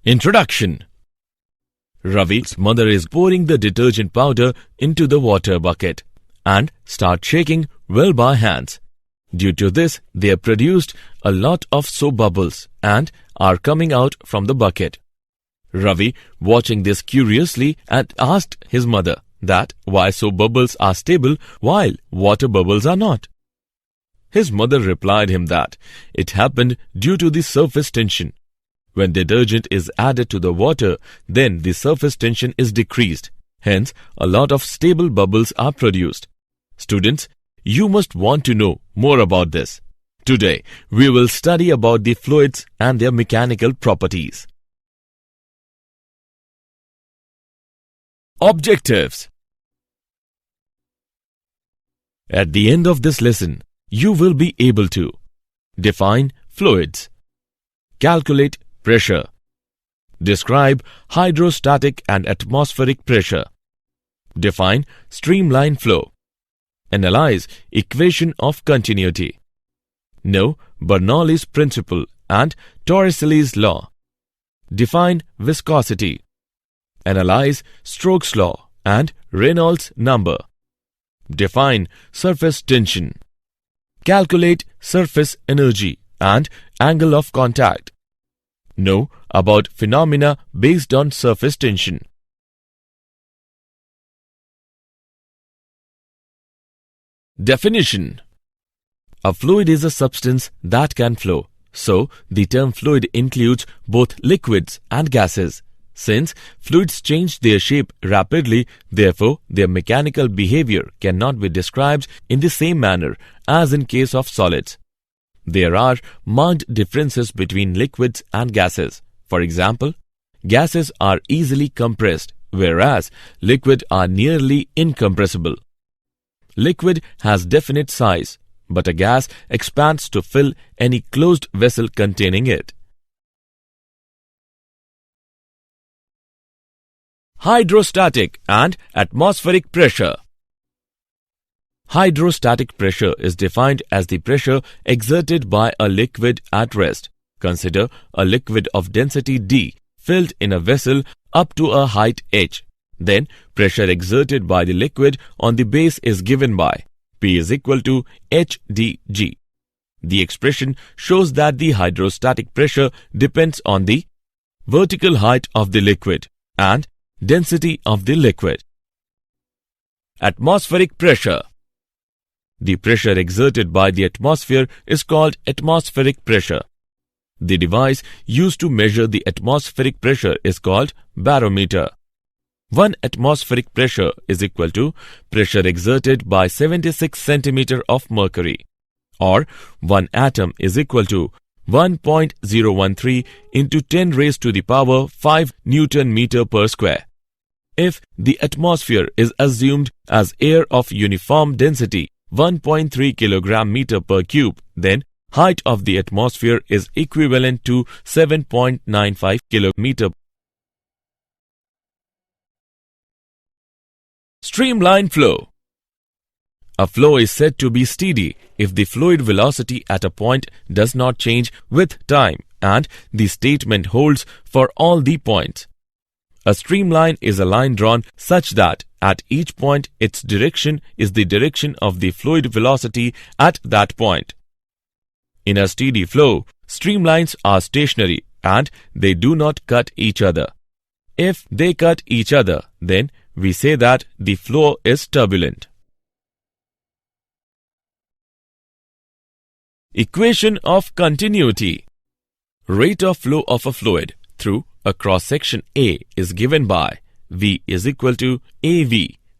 Introduction. Ravi's mother is pouring the detergent powder into the water bucket and start shaking well by hands. Due to this, they have produced a lot of soap bubbles and are coming out from the bucket. Ravi, watching this curiously, and asked his mother that why soap bubbles are stable while water bubbles are not. His mother replied him that it happened due to the surface tension. When detergent is added to the water, then the surface tension is decreased. Hence, a lot of stable bubbles are produced. Students, you must want to know more about this. Today, we will study about the fluids and their mechanical properties. Objectives. At the end of this lesson, you will be able to define fluids, calculate pressure, describe hydrostatic and atmospheric pressure, define streamline flow, analyze equation of continuity, know Bernoulli's principle and Torsilly's law, define viscosity, analyze Stokes' law and Reynolds number, define surface tension, calculate surface energy and angle of contact, know about phenomena based on surface tension. Definition. A fluid is a substance that can flow. So, the term fluid includes both liquids and gases. Since fluids change their shape rapidly, therefore, their mechanical behavior cannot be described in the same manner as in case of solids. There are marked differences between liquids and gases. For example, gases are easily compressed, whereas liquid are nearly incompressible. Liquid has definite size, but a gas expands to fill any closed vessel containing it. Hydrostatic and atmospheric pressure. Hydrostatic pressure is defined as the pressure exerted by a liquid at rest. Consider a liquid of density D filled in a vessel up to a height h. Then, pressure exerted by the liquid on the base is given by P is equal to HdG. The expression shows that the hydrostatic pressure depends on the vertical height of the liquid and density of the liquid. Atmospheric pressure. The pressure exerted by the atmosphere is called atmospheric pressure. The device used to measure the atmospheric pressure is called barometer. 1 atmospheric pressure is equal to pressure exerted by 76 centimeter of mercury, or 1 atom is equal to 1.013 into 10 raised to the power 5 Newton meter per square. If the atmosphere is assumed as air of uniform density 1.3 kilogram meter per cube, then height of the atmosphere is equivalent to 7.95 kilometer. Streamline flow. A flow is said to be steady if the fluid velocity at a point does not change with time, and the statement holds for all the points. A streamline is a line drawn such that at each point its direction is the direction of the fluid velocity at that point. In a steady flow, streamlines are stationary and they do not cut each other. If they cut each other, then we say that the flow is turbulent. Equation of continuity. Rate of flow of a fluid through a cross-section A is given by V is equal to AV,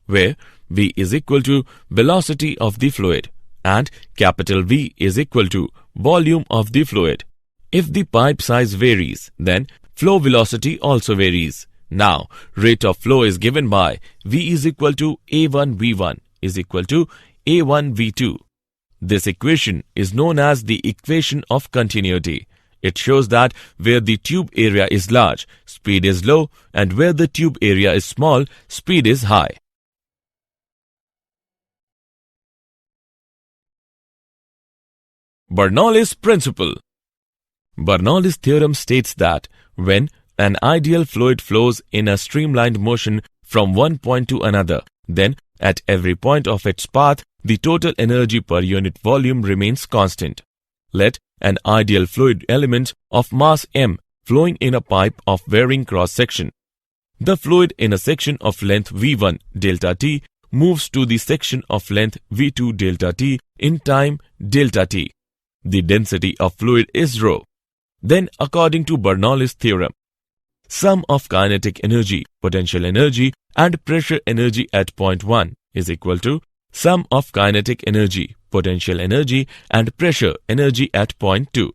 where V is equal to velocity of the fluid and capital V is equal to volume of the fluid. If the pipe size varies, then flow velocity also varies. Now, rate of flow is given by V is equal to A1V1 is equal to A1V2. This equation is known as the equation of continuity. It shows that where the tube area is large, speed is low, and where the tube area is small, speed is high. Bernoulli's principle. Bernoulli's theorem states that when An ideal fluid flows in a streamlined motion from one point to another. Then, at every point of its path, the total energy per unit volume remains constant. Let an ideal fluid element of mass m flowing in a pipe of varying cross-section. The fluid in a section of length v1 delta t moves to the section of length v2 delta t in time delta t. The density of fluid is rho. Then, according to Bernoulli's theorem, sum of kinetic energy, potential energy and pressure energy at point 1 is equal to sum of kinetic energy, potential energy and pressure energy at point 2.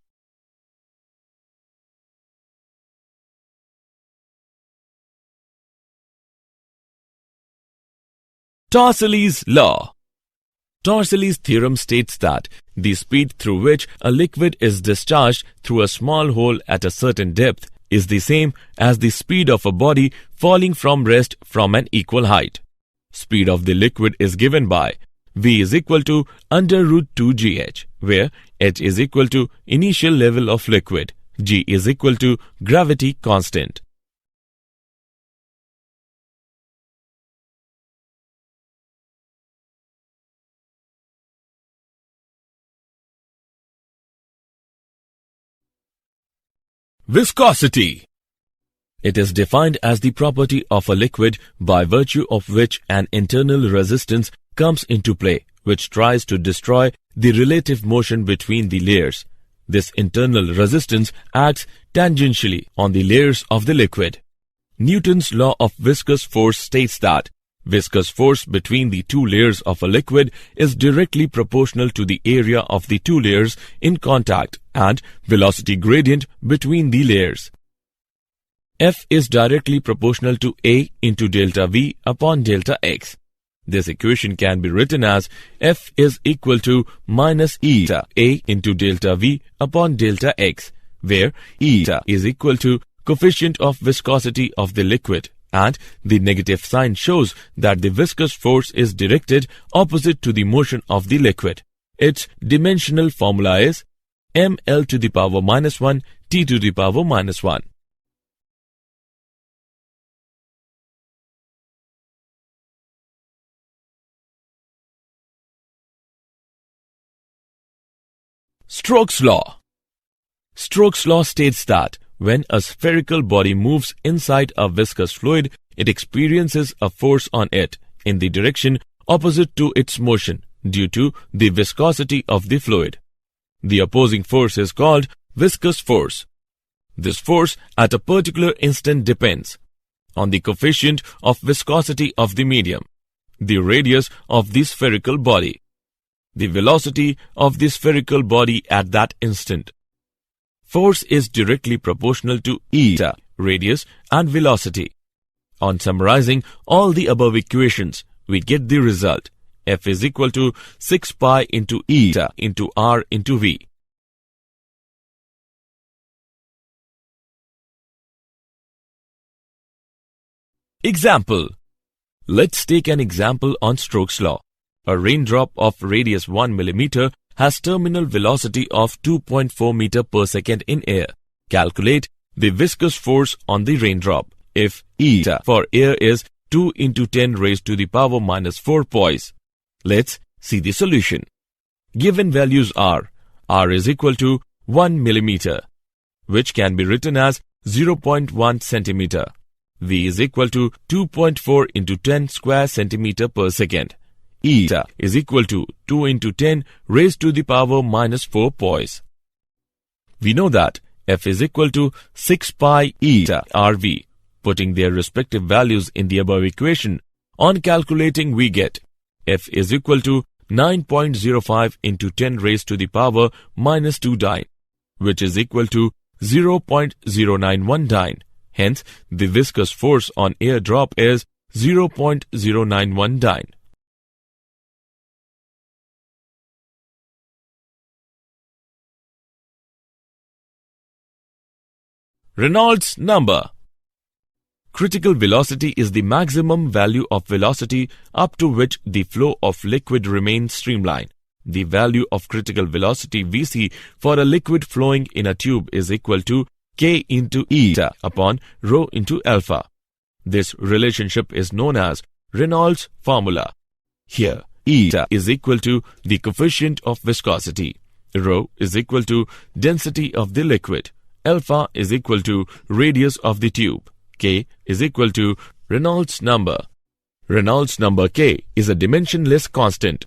Torsilly's law. Torsilly's theorem states that the speed through which a liquid is discharged through a small hole at a certain depth is the same as the speed of a body falling from rest from an equal height. Speed of the liquid is given by V is equal to under root 2 gh, where h is equal to initial level of liquid, g is equal to gravity constant. Viscosity. It is defined as the property of a liquid by virtue of which an internal resistance comes into play, which tries to destroy the relative motion between the layers. This internal resistance acts tangentially on the layers of the liquid. Newton's law of viscous force states that viscous force between the two layers of a liquid is directly proportional to the area of the two layers in contact and velocity gradient between the layers. F is directly proportional to A into delta V upon delta X. This equation can be written as F is equal to minus eta A into delta V upon delta X, where eta is equal to coefficient of viscosity of the liquid, and the negative sign shows that the viscous force is directed opposite to the motion of the liquid. Its dimensional formula is ml to the power minus 1 t to the power minus 1. Stokes' law. Stokes' law states that when a spherical body moves inside a viscous fluid, it experiences a force on it in the direction opposite to its motion due to the viscosity of the fluid. The opposing force is called viscous force. This force at a particular instant depends on the coefficient of viscosity of the medium, the radius of the spherical body, the velocity of the spherical body at that instant. Force is directly proportional to eta, radius and velocity. On summarizing all the above equations, we get the result. F is equal to 6 pi into eta into r into v. Example. Let's take an example on Stokes' law. A raindrop of radius 1 mm has terminal velocity of 2.4 meter per second in air. Calculate the viscous force on the raindrop if eta for air is 2 into 10 raised to the power minus 4 poise. Let's see the solution. Given values are r is equal to 1 millimeter, which can be written as 0.1 centimeter. V is equal to 2.4 into 10 square centimeter per second. Eta is equal to 2 into 10 raised to the power minus 4 poise. We know that F is equal to 6 pi eta RV. Putting their respective values in the above equation, on calculating we get F is equal to 9.05 into 10 raised to the power minus 2 dyne, which is equal to 0.091 dyne. Hence, the viscous force on air drop is 0.091 dyne. Reynolds number. Critical velocity is the maximum value of velocity up to which the flow of liquid remains streamlined. The value of critical velocity Vc for a liquid flowing in a tube is equal to K into eta upon rho into alpha. This relationship is known as Reynolds Formula. Here, eta is equal to the coefficient of viscosity, rho is equal to density of the liquid, alpha is equal to radius of the tube, K is equal to Reynolds number. Reynolds number K is a dimensionless constant.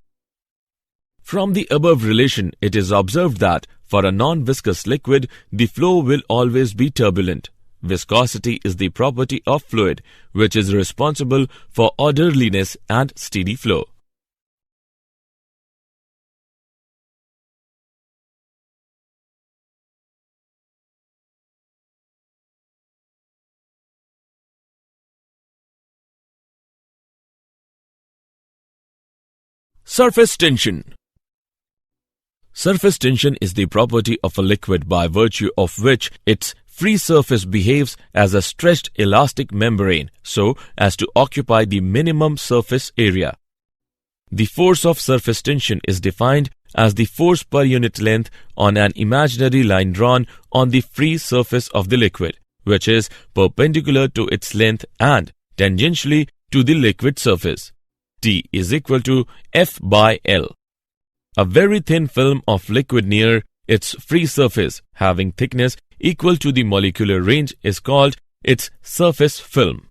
From the above relation, it is observed that for a non-viscous liquid, the flow will always be turbulent. Viscosity is the property of fluid, which is responsible for orderliness and steady flow. Surface tension. Surface tension is the property of a liquid by virtue of which its free surface behaves as a stretched elastic membrane so as to occupy the minimum surface area. The force of surface tension is defined as the force per unit length on an imaginary line drawn on the free surface of the liquid, which is perpendicular to its length and tangentially to the liquid surface. T is equal to F by L. A very thin film of liquid near its free surface having thickness equal to the molecular range is called its surface film.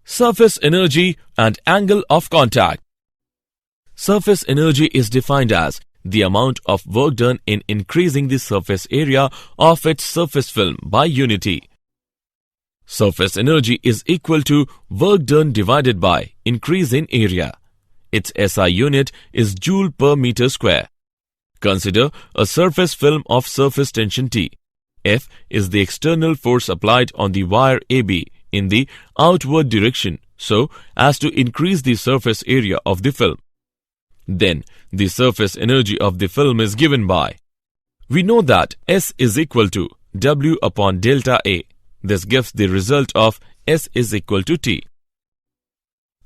Surface energy and angle of contact. Surface energy is defined as the amount of work done in increasing the surface area of its surface film by unity. Surface energy is equal to work done divided by increase in area. Its SI unit is joule per meter square. Consider a surface film of surface tension T. F is the external force applied on the wire AB in the outward direction so as to increase the surface area of the film. Then, the surface energy of the film is given by. We know that S is equal to W upon delta A. This gives the result of S is equal to T.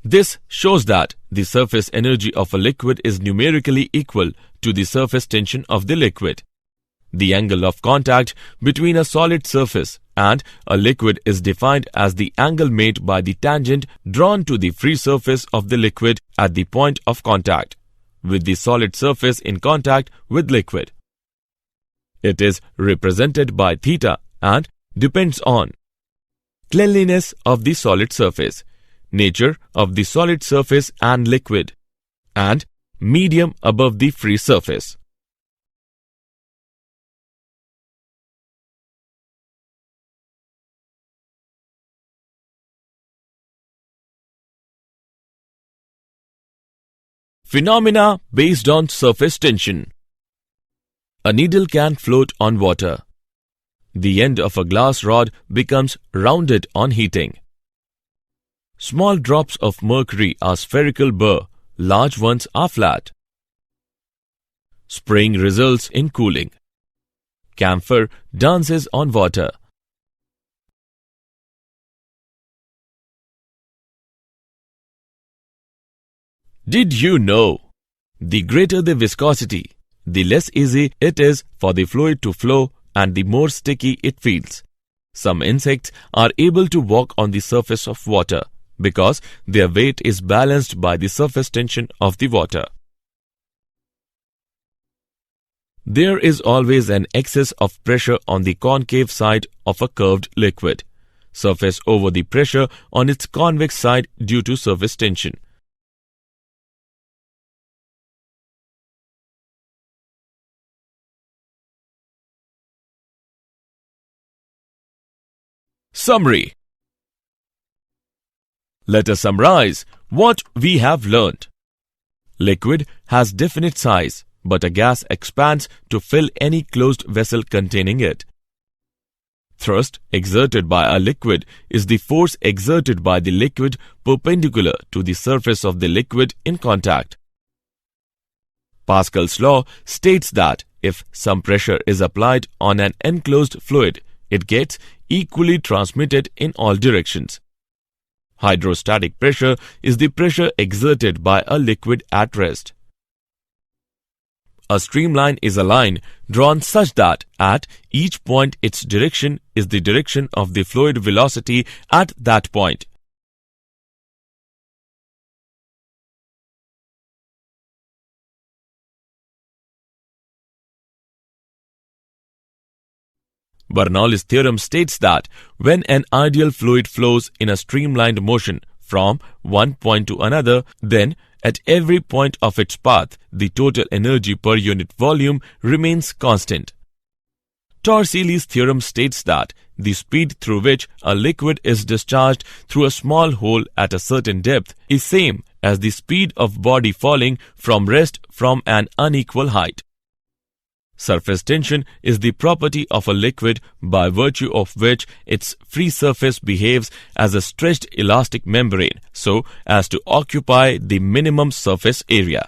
This shows that the surface energy of a liquid is numerically equal to the surface tension of the liquid. The angle of contact between a solid surface and a liquid is defined as the angle made by the tangent drawn to the free surface of the liquid at the point of contact with the solid surface in contact with liquid. It is represented by theta and depends on cleanliness of the solid surface, nature of the solid surface and liquid, and medium above the free surface. Phenomena based on surface tension. A needle can float on water. The end of a glass rod becomes rounded on heating. Small drops of mercury are spherical burr, large ones are flat. Spraying results in cooling. Camphor dances on water. Did you know? The greater the viscosity, the less easy it is for the fluid to flow and the more sticky it feels. Some insects are able to walk on the surface of water because their weight is balanced by the surface tension of the water. There is always an excess of pressure on the concave side of a curved liquid, surface over the pressure on its convex side due to surface tension. Summary. Let us summarize what we have learned. Liquid has definite size, but a gas expands to fill any closed vessel containing it. Thrust exerted by a liquid is the force exerted by the liquid perpendicular to the surface of the liquid in contact. Pascal's law states that if some pressure is applied on an enclosed fluid, it gets equally transmitted in all directions. Hydrostatic pressure is the pressure exerted by a liquid at rest. A streamline is a line drawn such that at each point its direction is the direction of the fluid velocity at that point. Bernoulli's theorem states that when an ideal fluid flows in a streamlined motion from one point to another, then at every point of its path, the total energy per unit volume remains constant. Torsilly's theorem states that the speed through which a liquid is discharged through a small hole at a certain depth is same as the speed of body falling from rest from an unequal height. Surface tension is the property of a liquid by virtue of which its free surface behaves as a stretched elastic membrane so as to occupy the minimum surface area.